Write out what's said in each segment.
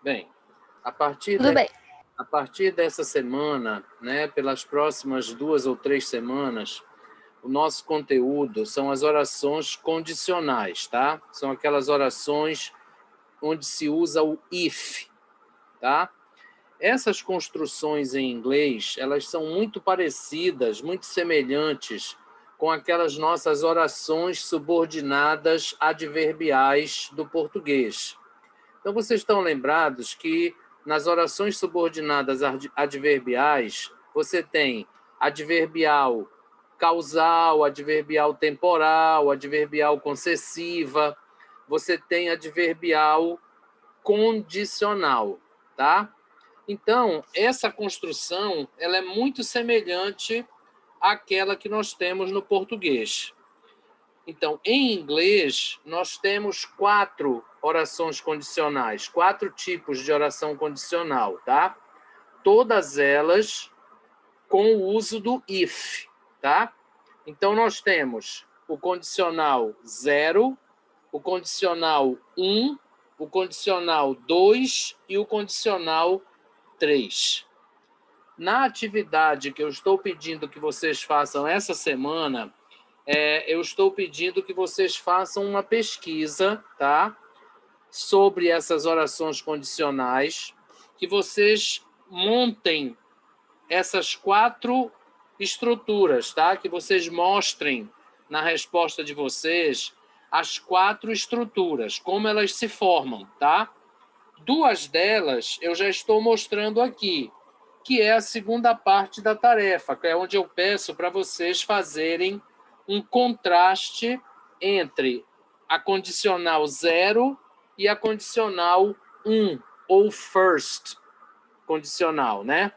Bem, a partir, Tudo bem. a partir dessa semana, né, pelas próximas 2 ou 3 semanas, o nosso conteúdo são as orações condicionais, tá? São aquelas orações onde se usa o if, tá? Essas construções em inglês, elas são muito parecidas, muito semelhantes com aquelas nossas orações subordinadas adverbiais do português. Então, vocês estão lembrados que nas orações subordinadas adverbiais, você tem adverbial causal, adverbial temporal, adverbial concessiva, você tem adverbial condicional, tá? Então, essa construção, ela é muito semelhante àquela que nós temos no português. Então, em inglês, nós temos 4 orações condicionais, 4 tipos de oração condicional, tá? Todas elas com o uso do if, tá? Então, nós temos o condicional 0, o condicional 1, o condicional 2 e o condicional 3. Na atividade que eu estou pedindo que vocês façam essa semana, eu estou pedindo que vocês façam uma pesquisa, tá? Sobre essas orações condicionais, que vocês montem essas 4 estruturas, tá? Que vocês mostrem na resposta de vocês as 4 estruturas, como elas se formam, tá? 2 delas eu já estou mostrando aqui, que é a segunda parte da tarefa, que é onde eu peço para vocês fazerem um contraste entre a condicional 0 e a condicional 1, ou first condicional, né?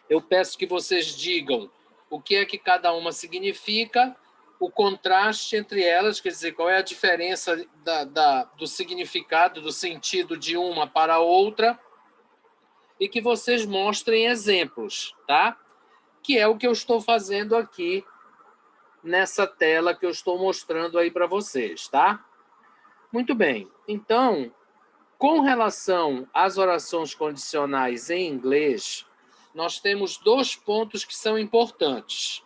Eu peço que vocês digam o que é que cada uma significa, o contraste entre elas, quer dizer, qual é a diferença do significado, do sentido de uma para a outra, e que vocês mostrem exemplos, tá? Que é o que eu estou fazendo aqui nessa tela que eu estou mostrando aí para vocês, tá? Muito bem. Então, com relação às orações condicionais em inglês, nós temos 2 pontos que são importantes.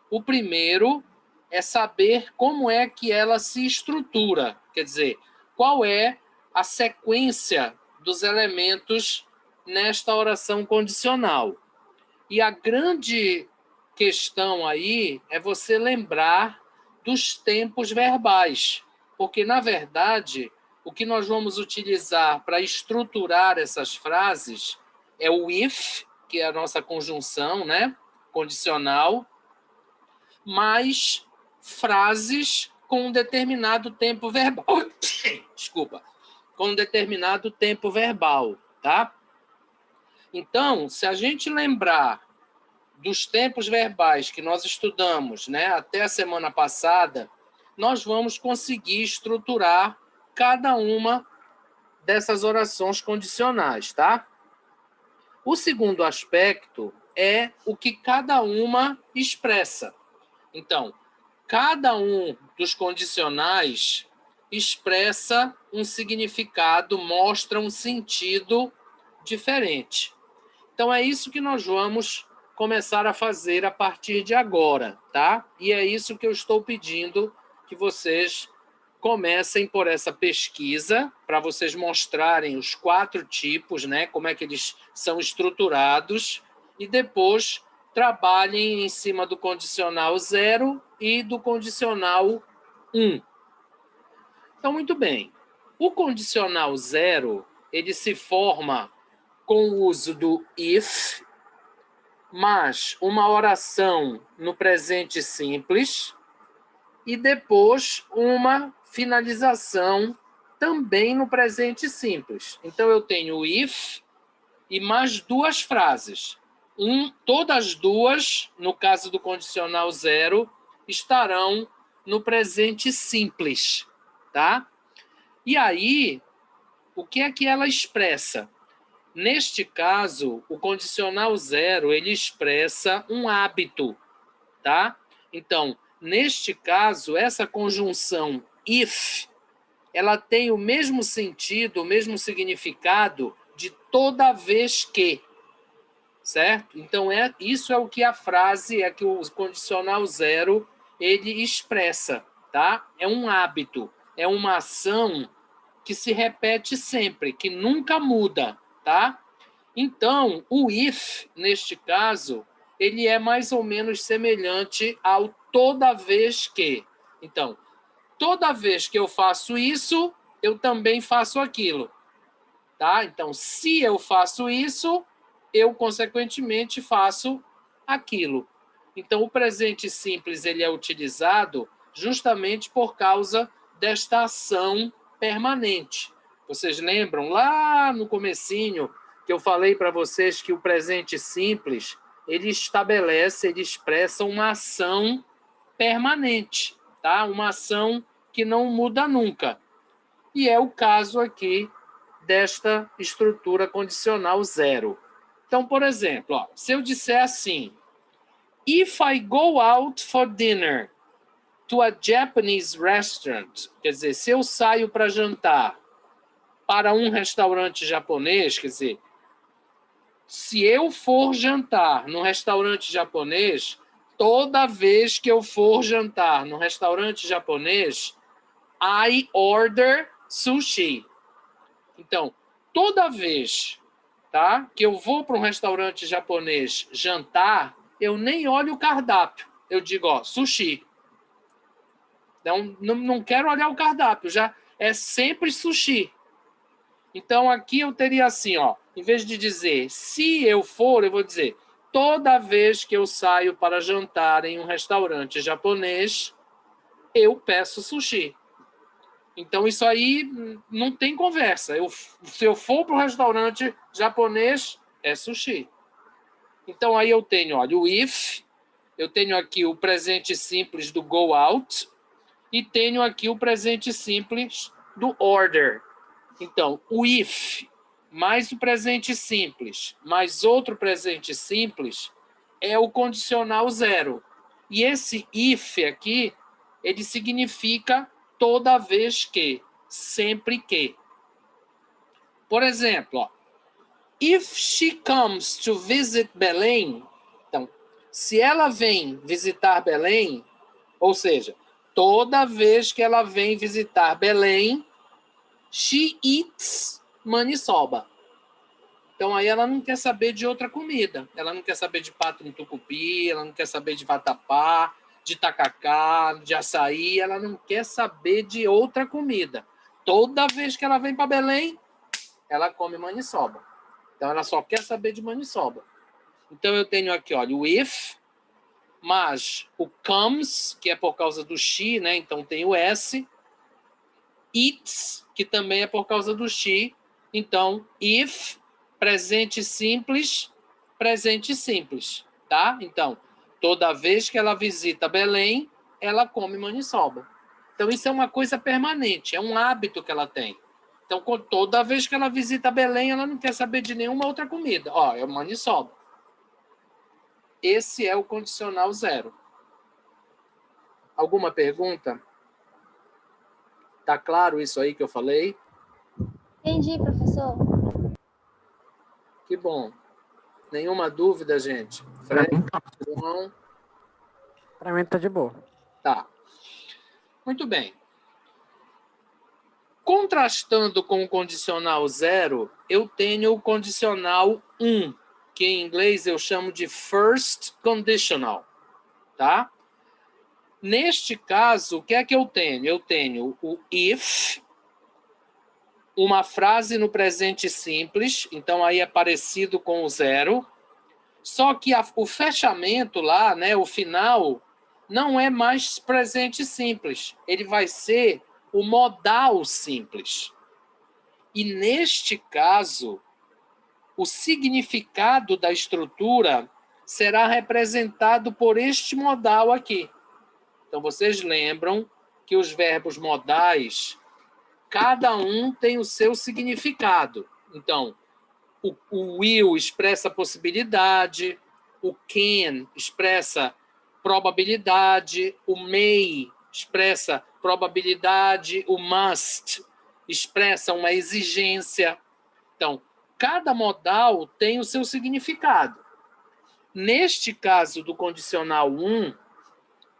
O primeiro é saber como é que ela se estrutura, quer dizer, qual é a sequência dos elementos nesta oração condicional. E a grande questão aí é você lembrar dos tempos verbais, porque, na verdade, o que nós vamos utilizar para estruturar essas frases é o if, que é a nossa conjunção, né, condicional, mais frases com um determinado tempo verbal. Desculpa. Com um determinado tempo verbal, tá? Então, se a gente lembrar dos tempos verbais que nós estudamos, né, até a semana passada, nós vamos conseguir estruturar cada uma dessas orações condicionais, tá? O segundo aspecto é o que cada uma expressa. Então, cada um dos condicionais expressa um significado, mostra um sentido diferente. Então, é isso que nós vamos começar a fazer a partir de agora, tá? E é isso que eu estou pedindo que vocês comecem por essa pesquisa, para vocês mostrarem os 4 tipos, né? Como é que eles são estruturados, e depois trabalhem em cima do condicional 0 e do condicional 1. Então, muito bem. O condicional 0, ele se forma com o uso do if, mas uma oração no presente simples e depois uma finalização também no presente simples. Então, eu tenho o if e mais 2 frases. Todas 2, no caso do condicional 0, estarão no presente simples, tá? E aí, o que é que ela expressa? Neste caso, o condicional 0, ele expressa um hábito, tá? Então, neste caso, essa conjunção if, ela tem o mesmo sentido, o mesmo significado de toda vez que, certo? Então, isso é o que a frase, é que o condicional zero, ele expressa, tá? É um hábito, é uma ação que se repete sempre, que nunca muda, tá? Então, o if, neste caso, ele é mais ou menos semelhante ao toda vez que. Então, toda vez que eu faço isso, eu também faço aquilo, tá? Então, se eu faço isso, eu, consequentemente, faço aquilo. Então, o presente simples ele é utilizado justamente por causa desta ação permanente. Vocês lembram lá no comecinho que eu falei para vocês que o presente simples ele estabelece, ele expressa uma ação permanente, tá? Uma ação que não muda nunca. E é o caso aqui desta estrutura condicional zero. Então, por exemplo, ó, se eu disser assim, if I go out for dinner to a Japanese restaurant, quer dizer, se eu saio para jantar para um restaurante japonês, quer dizer, se eu for jantar num restaurante japonês, toda vez que eu for jantar num restaurante japonês, I order sushi. Então, toda vez, tá, que eu vou para um restaurante japonês jantar, eu nem olho o cardápio. Eu digo, ó, sushi. Então, não quero olhar o cardápio, já é sempre sushi. Então, aqui eu teria assim, ó, em vez de dizer se eu for, eu vou dizer toda vez que eu saio para jantar em um restaurante japonês, eu peço sushi. Então, isso aí não tem conversa. Se eu for para um restaurante japonês, é sushi. Então, aí eu tenho, olha, o if, eu tenho aqui o presente simples do go out e tenho aqui o presente simples do order. Então, o if mais o presente simples mais outro presente simples é o condicional zero. E esse if aqui, ele significa toda vez que, sempre que. Por exemplo, ó, if she comes to visit Belém, então, se ela vem visitar Belém, ou seja, toda vez que ela vem visitar Belém, she eats maniçoba. Então aí ela não quer saber de outra comida. Ela não quer saber de pato no tucupi, ela não quer saber de vatapá, de tacacá, de açaí, ela não quer saber de outra comida. Toda vez que ela vem para Belém, ela come maniçoba. Então ela só quer saber de maniçoba. Então eu tenho aqui, olha, o if, mas o comes, que é por causa do she, né? Então tem o S, eats, que também é por causa do she. Então, if, presente simples, tá? Então, toda vez que ela visita Belém, ela come maniçoba. Então, isso é uma coisa permanente, é um hábito que ela tem. Então, toda vez que ela visita Belém, ela não quer saber de nenhuma outra comida. Ó, é maniçoba. Esse é o condicional zero. Alguma pergunta? Tá claro isso aí que eu falei? Entendi, professor. Que bom. Nenhuma dúvida, gente? Fred, João? Para mim tá de boa. Tá. Muito bem. Contrastando com o condicional zero, eu tenho o condicional que em inglês eu chamo de first conditional, tá? Neste caso, o que é que eu tenho? Eu tenho o if, uma frase no presente simples, então aí é parecido com o zero, só que o fechamento lá, né, o final, não é mais presente simples, ele vai ser o modal simples. E neste caso, o significado da estrutura será representado por este modal aqui. Então, vocês lembram que os verbos modais, cada um tem o seu significado. Então, o will expressa possibilidade, o can expressa probabilidade, o may expressa probabilidade, o must expressa uma exigência. Então, cada modal tem o seu significado. Neste caso do condicional 1,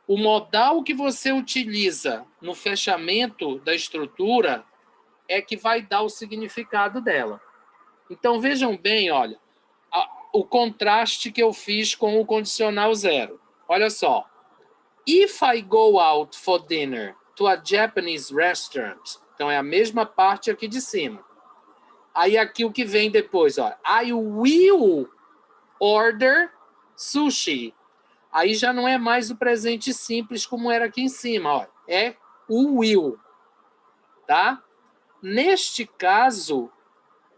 o modal que você utiliza no fechamento da estrutura é que vai dar o significado dela. Então, vejam bem, olha, o contraste que eu fiz com o condicional 0. Olha só. If I go out for dinner to a Japanese restaurant, então é a mesma parte aqui de cima. Aí aqui o que vem depois, ó, I will order sushi. Aí já não é mais o presente simples como era aqui em cima, ó, é o will, tá? Neste caso,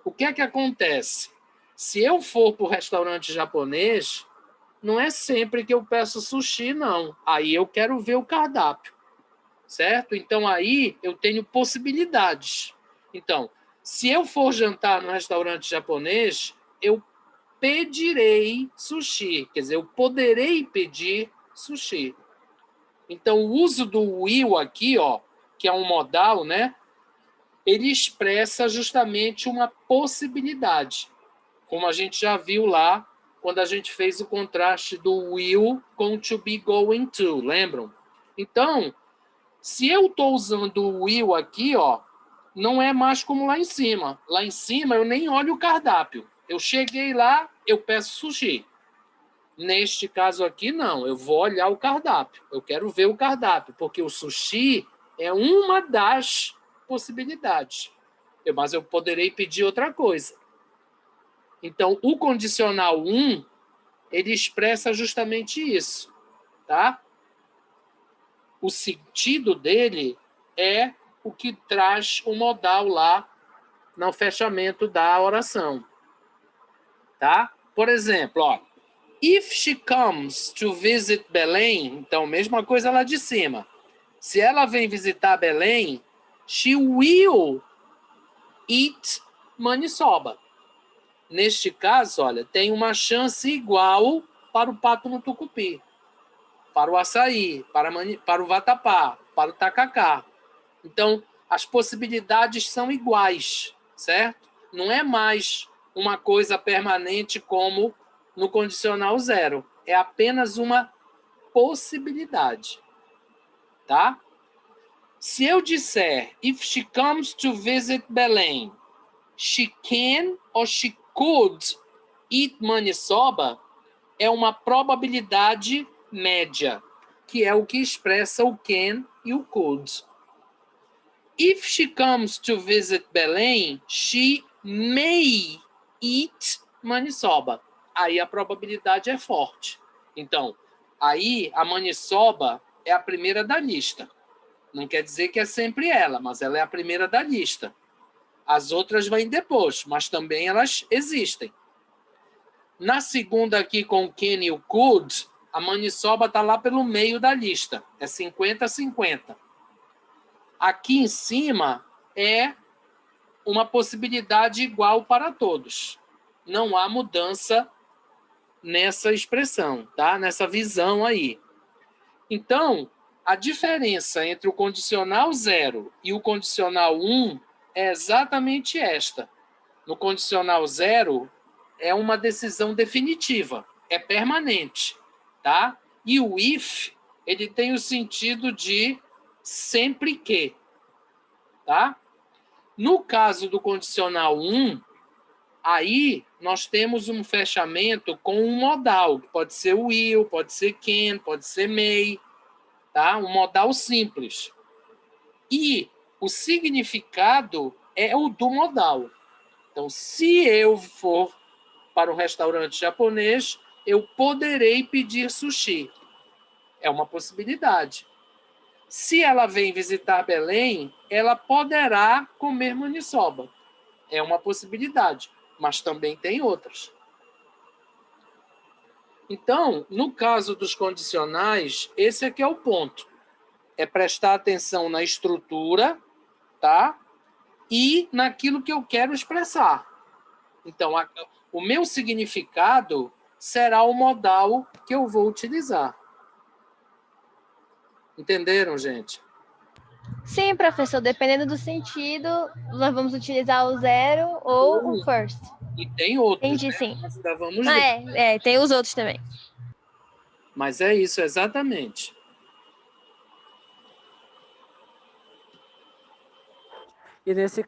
o que é que acontece? Se eu for para o restaurante japonês, não é sempre que eu peço sushi, não. Aí eu quero ver o cardápio, certo? Então aí eu tenho possibilidades. Então, se eu for jantar no restaurante japonês, eu pedirei sushi. Quer dizer, eu poderei pedir sushi. Então, o uso do will aqui, ó, que é um modal, né? Ele expressa justamente uma possibilidade. Como a gente já viu lá, quando a gente fez o contraste do will com to be going to, lembram? Então, se eu estou usando o will aqui, ó, não é mais como lá em cima. Lá em cima eu nem olho o cardápio. Eu cheguei lá, eu peço sushi. Neste caso aqui, não. Eu vou olhar o cardápio. Eu quero ver o cardápio, porque o sushi é uma das possibilidades. Mas eu poderei pedir outra coisa. Então, o condicional 1, ele expressa justamente isso, tá? O sentido dele é o que traz o modal lá no fechamento da oração, tá? Por exemplo, ó, if she comes to visit Belém, então, mesma coisa lá de cima. Se ela vem visitar Belém, she will eat maniçoba. Neste caso, olha, tem uma chance igual para o pato no tucupi, para o açaí, para o vatapá, para o tacacá. Então, as possibilidades são iguais, certo? Não é mais uma coisa permanente como no condicional 0. É apenas uma possibilidade, tá? Se eu disser, if she comes to visit Belém, she can or she could eat maniçoba, é uma probabilidade média, que é o que expressa o can e o could. If she comes to visit Belém, she may eat maniçoba. Aí a probabilidade é forte. Então, aí a maniçoba é a primeira da lista. Não quer dizer que é sempre ela, mas ela é a primeira da lista. As outras vêm depois, mas também elas existem. Na segunda aqui com o can e o could, a maniçoba está lá pelo meio da lista. É 50-50. Aqui em cima é uma possibilidade igual para todos. Não há mudança nessa expressão, tá? Nessa visão aí. Então, a diferença entre o condicional 0 e o condicional 1 é exatamente esta. No condicional 0, é uma decisão definitiva, é permanente, tá? E o if, ele tem o sentido de sempre que, tá? No caso do condicional 1, aí nós temos um fechamento com um modal, que pode ser will, pode ser can, pode ser may, tá? Um modal simples. E o significado é o do modal. Então, se eu for para um restaurante japonês, eu poderei pedir sushi. É uma possibilidade. Se ela vem visitar Belém, ela poderá comer maniçoba. É uma possibilidade, mas também tem outras. Então, no caso dos condicionais, esse aqui é o ponto. É prestar atenção na estrutura, tá? E naquilo que eu quero expressar. Então, o meu significado será o modal que eu vou utilizar. Entenderam, gente? Sim, professor. Dependendo do sentido, nós vamos utilizar o 0 ou o first. E tem outros, Entendi, né? sim. Nós ainda vamos Ah, ver. tem os outros também. Mas é isso, exatamente. E nesse